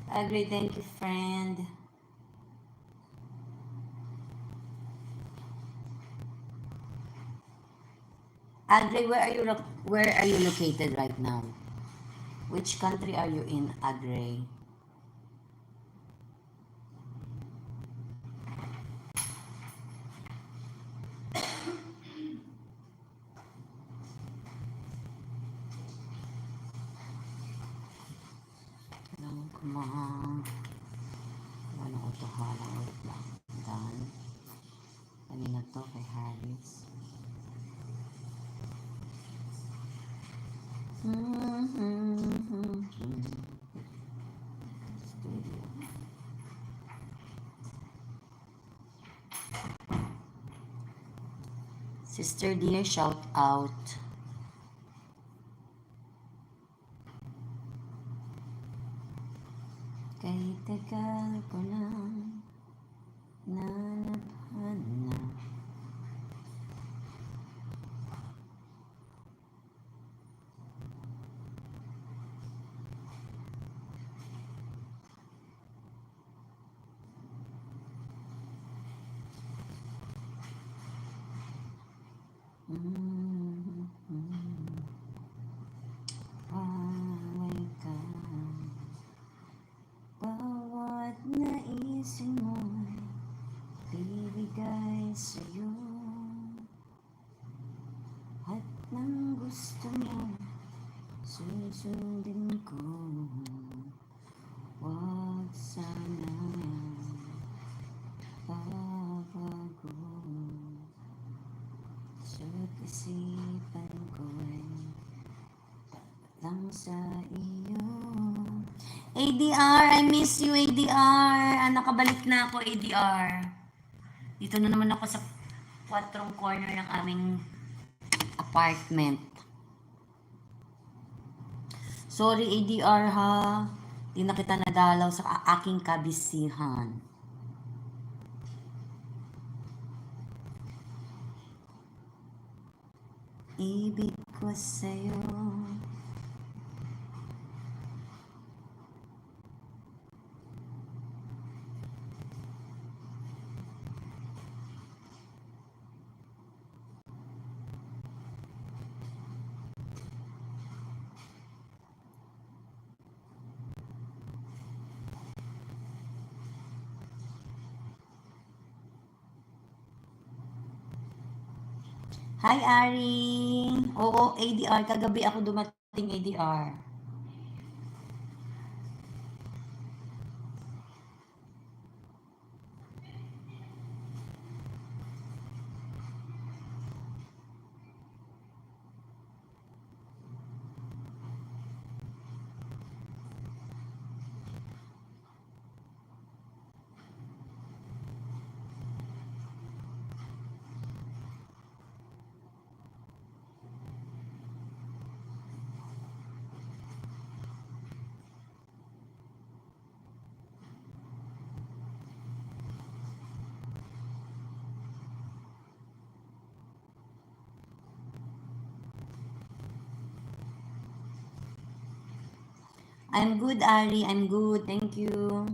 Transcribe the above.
Agree, thank you, friend. Agree, where are you located right now? Which country are you in, Agree? Come on. Ano ko to hala? Wait lang. Done. Kanina to kay Harris. Studio. Sister dear, shout out. Kay tagal ko lang nanabhan na. Paway ka. Bawat naisin mo'y bibigay sa'yo. At nang gusto mo, susundin ko. Wag sana babago. Sa isipan ko'y lang sa iyo. ADR, I miss you, ADR. Nakabalik na ako, ADR. Dito na naman ako sa kwatrong corner ng aming apartment. Sorry, ADR ha. Di na kita nadalaw sa aking kabisihan. Ibig ko sa'yo. Hi, Ari. Oo, ADR. Kagabi ako dumating, ADR. I'm good, Ari. I'm good. Thank you.